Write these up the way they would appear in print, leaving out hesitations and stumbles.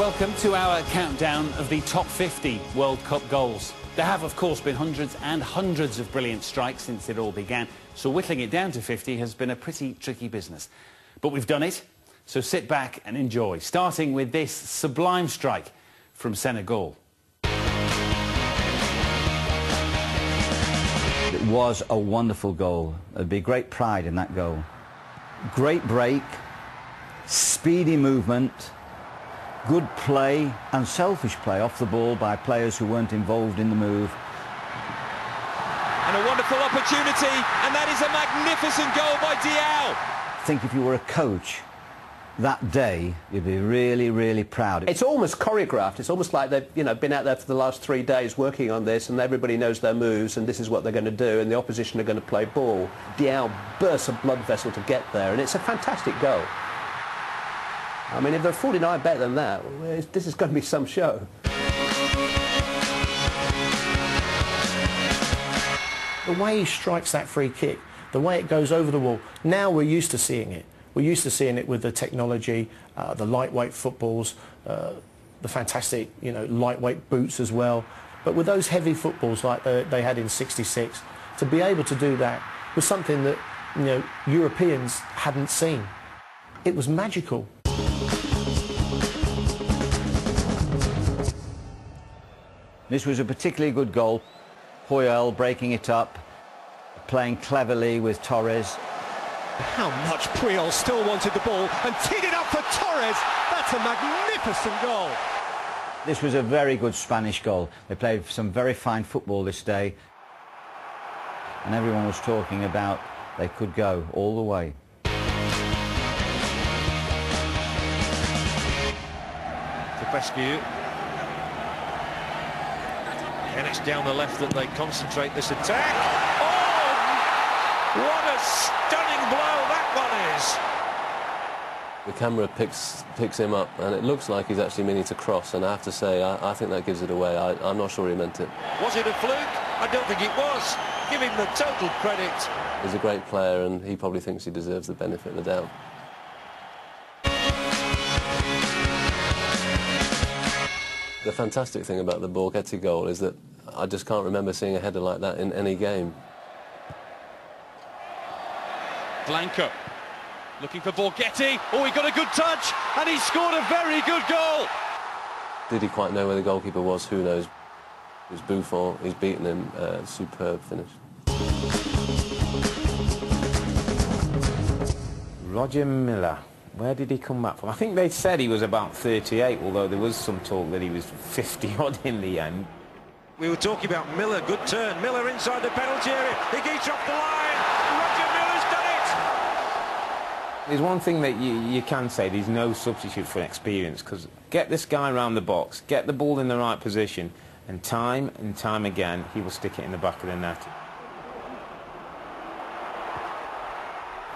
Welcome to our countdown of the top 50 World Cup goals. There have, of course, been hundreds and hundreds of brilliant strikes since it all began, so whittling it down to 50 has been a pretty tricky business. But we've done it, so sit back and enjoy, starting with this sublime strike from Senegal. It was a wonderful goal. There'd be great pride in that goal. Great break, speedy movement, good play and selfish play off the ball by players who weren't involved in the move. And a wonderful opportunity, and that is a magnificent goal by Diao. I think if you were a coach that day, you'd be really, really proud. It's almost choreographed. It's almost like they've, been out there for the last 3 days working on this, and everybody knows their moves, and this is what they're going to do, and the opposition are going to play ball. Diao bursts a blood vessel to get there, and it's a fantastic goal. I mean, if they're 49 better than that, this is going to be some show. The way he strikes that free kick, the way it goes over the wall, now we're used to seeing it. We're used to seeing it with the technology, the lightweight footballs, the fantastic, lightweight boots as well. But with those heavy footballs like they had in '66, to be able to do that was something that, Europeans hadn't seen. It was magical. This was a particularly good goal. Puyol breaking it up, playing cleverly with Torres. How much Puyol still wanted the ball and teed it up for Torres. That's a magnificent goal. This was a very good Spanish goal. They played some very fine football this day, and everyone was talking about they could go all the way. To Pescu. And it's down the left that they concentrate this attack. Oh! What a stunning blow that one is! The camera picks him up, and it looks like he's actually meaning to cross, and I have to say, I think that gives it away. I'm not sure he meant it. Was it a fluke? I don't think it was. Give him the total credit. He's a great player, and he probably thinks he deserves the benefit of the doubt. The fantastic thing about the Borghetti goal is that I just can't remember seeing a header like that in any game. Blanco looking for Borghetti. Oh, he got a good touch, and he scored a very good goal. Did he quite know where the goalkeeper was? Who knows? It was Buffon. He's beaten him. Superb finish. Roger Milla. Where did he come back from? I think they said he was about 38, although there was some talk that he was 50-odd in the end. We were talking about Miller, good turn. Miller inside the penalty area. He gets off the line. Roger Miller's done it. There's one thing that you can say, there's no substitute for experience, because get this guy around the box, get the ball in the right position, and time again, he will stick it in the back of the net.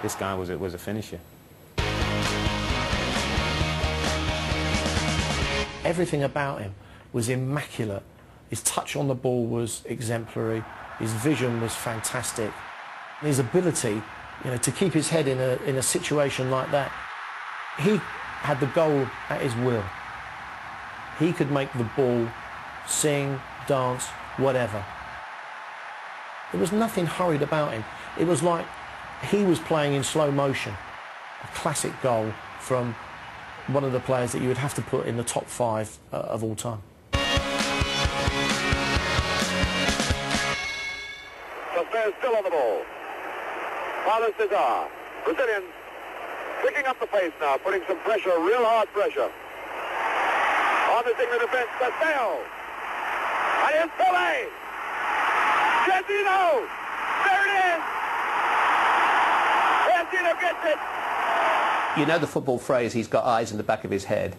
This guy was a finisher. Everything about him was immaculate. His touch on the ball was exemplary. His vision was fantastic. His ability, to keep his head in a situation like that. He had the goal at his will. He could make the ball sing, dance, whatever. There was nothing hurried about him. It was like he was playing in slow motion. A classic goal from one of the players that you would have to put in the top 5 of all time. Soler still on the ball. Father Cesar, Brazilian, picking up the pace now, putting some pressure, real hard pressure. On the England defense, Castello. And here's Pele. Jardino. There it is. Jardino gets it. You know the football phrase, he's got eyes in the back of his head.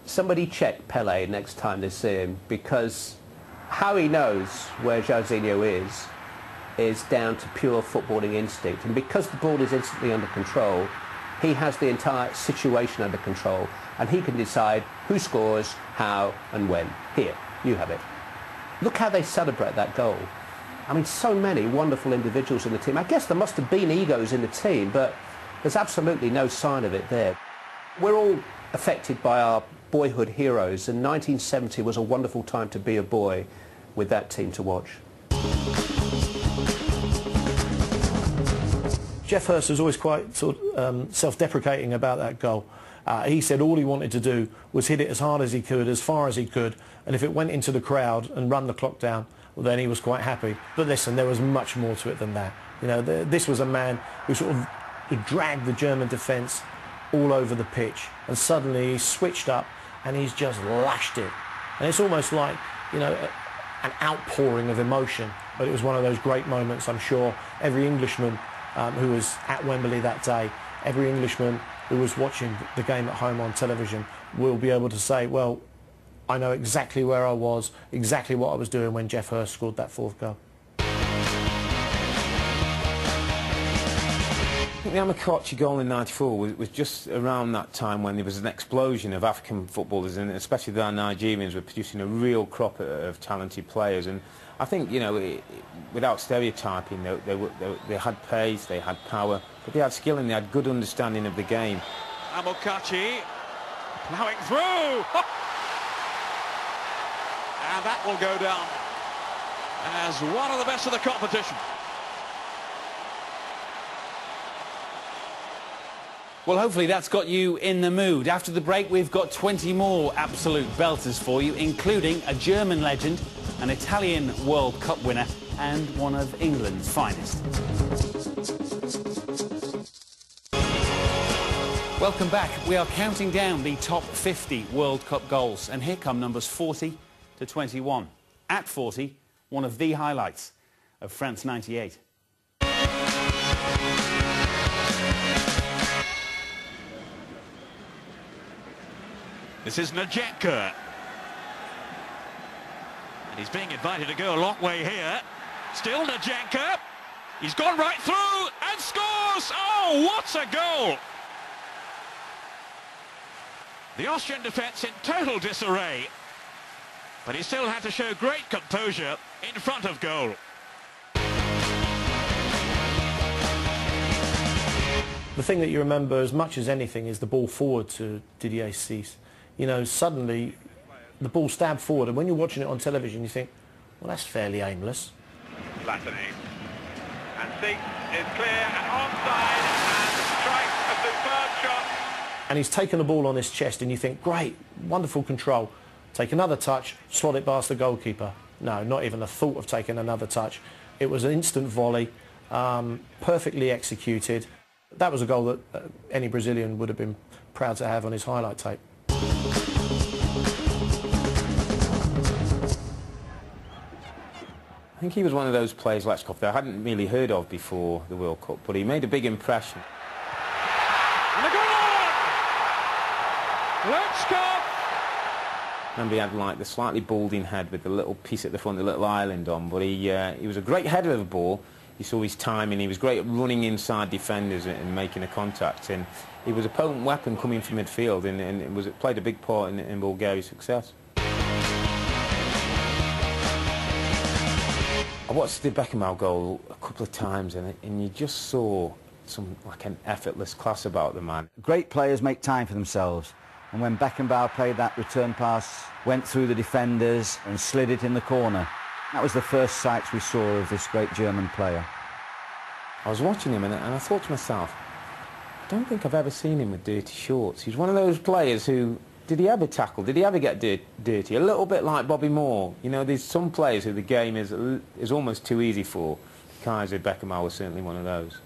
Somebody check Pele next time they see him, because how he knows where Jorginho is down to pure footballing instinct. And because the ball is instantly under control, he has the entire situation under control, and he can decide who scores, how and when. Here, you have it. Look how they celebrate that goal. I mean, so many wonderful individuals in the team. I guess there must have been egos in the team, but there's absolutely no sign of it there. We're all affected by our boyhood heroes, and 1970 was a wonderful time to be a boy with that team to watch. Geoff Hurst was always quite self-deprecating about that goal. He said all he wanted to do was hit it as hard as he could, as far as he could, and if it went into the crowd and run the clock down, well, then he was quite happy. But listen, there was much more to it than that. You know, this was a man who sort of dragged the German defence all over the pitch, and suddenly he switched up and he's just lashed it. And it's almost like, you know, an outpouring of emotion. But it was one of those great moments. I'm sure every Englishman who was at Wembley that day, every Englishman who was watching the game at home on television will be able to say, well, I know exactly where I was, exactly what I was doing when Geoff Hurst scored that fourth goal. I think the Amokachi goal in '94 was just around that time when there was an explosion of African footballers, and especially the Nigerians were producing a real crop of talented players. And I think, you know, without stereotyping, they had pace, they had power, but they had skill and they had good understanding of the game. Amokachi plowing through, and that will go down as one of the best of the competition. Well, hopefully that's got you in the mood. After the break, we've got 20 more absolute belters for you, including a German legend, an Italian World Cup winner, and one of England's finest. Welcome back. We are counting down the top 50 World Cup goals, and here come numbers 40 to 21. At 40, one of the highlights of France '98. This is Najenka. And he's being invited to go a long way here. Still Najenka. He's gone right through and scores! Oh, what a goal! The Austrian defence in total disarray. But he still had to show great composure in front of goal. The thing that you remember as much as anything is the ball forward to Didier Cisse. You know, suddenly the ball stabbed forward, and when you're watching it on television you think, well, that's fairly aimless. Platini. And Cisse is clear and onside and strikes a superb shot. And he's taken the ball on his chest and you think, great, wonderful control. Take another touch, slot it past the goalkeeper. No, not even a thought of taking another touch. It was an instant volley, perfectly executed. That was a goal that any Brazilian would have been proud to have on his highlight tape. I think he was one of those players, Lechkov, that I hadn't really heard of before the World Cup, but he made a big impression. And a goal! Lechkov! Remember, he had like the slightly balding head with the little piece at the front, the little island on, but he was a great header of the ball. You saw his timing, he was great at running inside defenders and making a contact, and he was a potent weapon coming from midfield, and it played a big part in Bulgaria's success. I watched the Beckenbauer goal a couple of times, and you just saw like an effortless class about the man. Great players make time for themselves, and when Beckenbauer played that return pass, went through the defenders and slid it in the corner, that was the first sights we saw of this great German player. I was watching him and I thought to myself, I don't think I've ever seen him with dirty shorts. He's one of those players who, did he ever tackle? Did he ever get dirty? A little bit like Bobby Moore. You know, there's some players who the game is almost too easy for. Kaiser Beckenbauer was certainly one of those.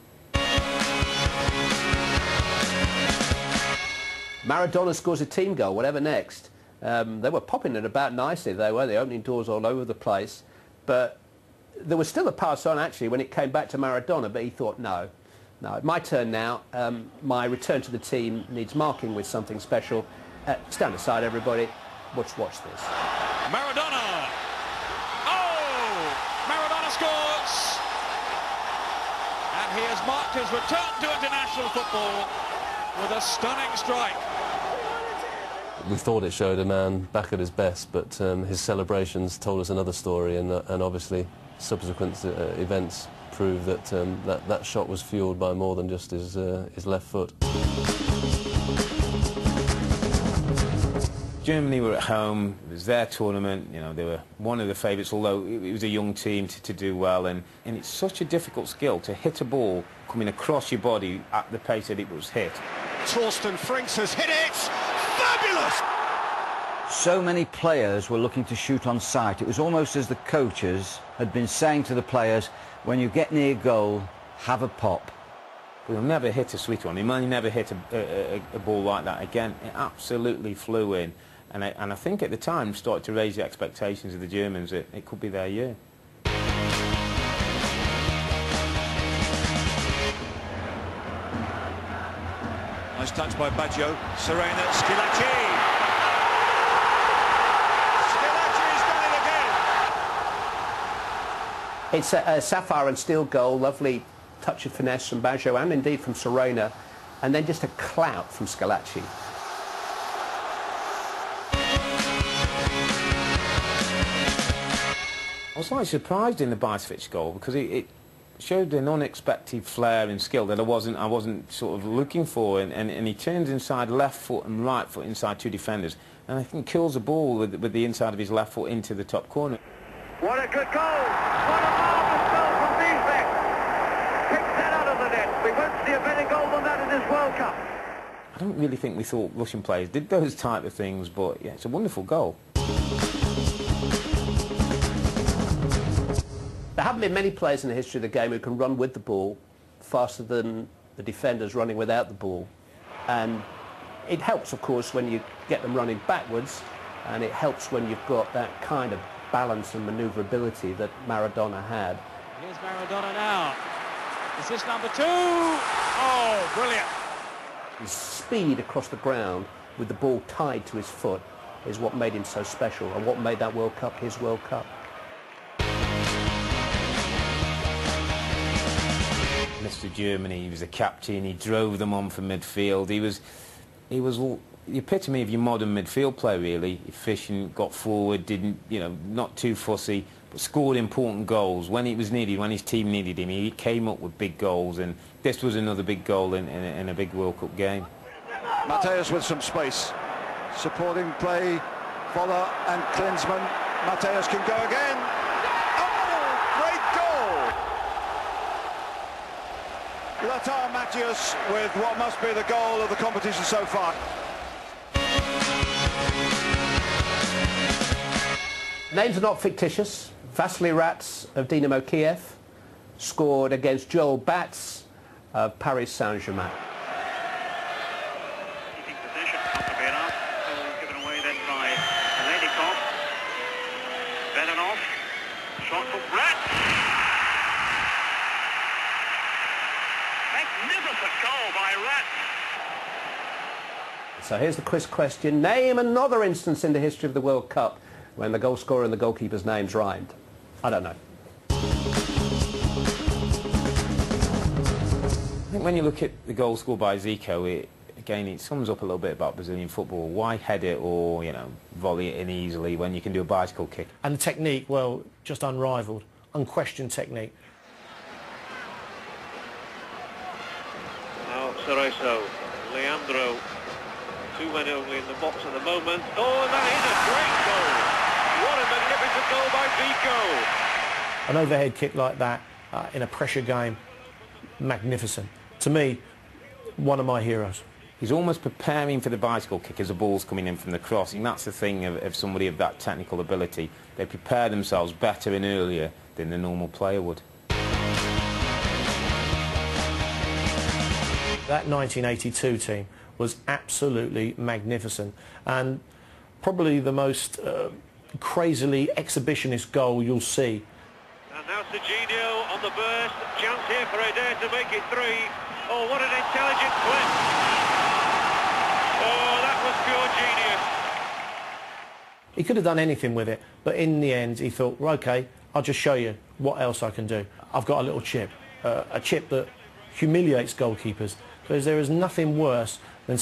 Maradona scores a team goal, whatever next. They were popping it about nicely, they were. The opening doors all over the place. But there was still a pass on, actually, when it came back to Maradona, but he thought, no, my turn now. My return to the team needs marking with something special. Stand aside, everybody. Watch this. Maradona! Oh! Maradona scores! And he has marked his return to international football with a stunning strike. We thought it showed a man back at his best, but his celebrations told us another story, and obviously subsequent events prove that that shot was fueled by more than just his left foot. Germany were at home, it was their tournament, you know, they were one of the favourites, although it was a young team to do well, and it's such a difficult skill to hit a ball coming across your body at the pace that it was hit. Torsten Frings has hit it! Fabulous! So many players were looking to shoot on sight. It was almost as the coaches had been saying to the players, when you get near goal, have a pop. We'll never hit a sweet one. He might never hit a ball like that again. It absolutely flew in. And I think at the time started to raise the expectations of the Germans that it could be their year. Nice touch by Baggio. Serena, Schillaci. Schillaci's done it again. It's a sapphire and steel goal, lovely touch of finesse from Baggio and indeed from Serena, and then just a clout from Schillaci. I was slightly surprised in the Bajcevic goal because it showed an unexpected flair and skill that I wasn't sort of looking for, and he turns inside left foot and right foot inside two defenders, and I think kills the ball with the inside of his left foot into the top corner. What a good goal! What a marvellous goal from Wiesbeck! Picks that out of the net. We won't see a better goal than that in this World Cup. I don't really think we thought Russian players did those type of things, but yeah, it's a wonderful goal. There haven't been many players in the history of the game who can run with the ball faster than the defenders running without the ball. And it helps, of course, when you get them running backwards, and it helps when you've got that kind of balance and manoeuvrability that Maradona had. Here's Maradona now. Is this number 2? Oh, brilliant. His speed across the ground with the ball tied to his foot is what made him so special and what made that World Cup his World Cup. Mr. Germany, he was a captain, he drove them on from midfield, he was the epitome of your modern midfield player, really. Efficient, got forward, didn't, you know, not too fussy, but scored important goals when it was needed, when his team needed him. He came up with big goals, and this was another big goal in a big World Cup game. Matthäus with some space, supporting play, Voller and Klinsmann. Matthäus can go again. Oh, great goal! Lothar Matthäus with what must be the goal of the competition so far. Names are not fictitious. Vasily Rats of Dynamo Kiev scored against Joel Batz of Paris Saint-Germain. Keeping possession, not to be enough. Goal given away then by Lenikov. Belenov. Shot from Rats. Magnificent goal by Rats. So here's the quiz question. Name another instance in the history of the World Cup when the goal scorer and the goalkeeper's names rhymed. I don't know. I think when you look at the goal scored by Zico, it sums up a little bit about Brazilian football. Why head it or, you know, volley it in easily when you can do a bicycle kick? And the technique, well, just unrivaled, unquestioned technique. Now Cerezo, Leandro, 2 men only in the box at the moment. Oh, and that is a great goal! What a magnificent goal by Zico! An overhead kick like that in a pressure game, magnificent. To me, one of my heroes. He's almost preparing for the bicycle kick as the ball's coming in from the crossing. That's the thing of somebody of that technical ability. They prepare themselves better and earlier than the normal player would. That 1982 team was absolutely magnificent, and probably the most crazily exhibitionist goal you'll see. And now Serginho on the burst. Chance here for Eder to make it 3. Oh, what an intelligent flip. Oh, that was pure genius. He could have done anything with it, but in the end he thought, well, OK, I'll just show you what else I can do. I've got a little chip, a chip that humiliates goalkeepers, because there is nothing worse than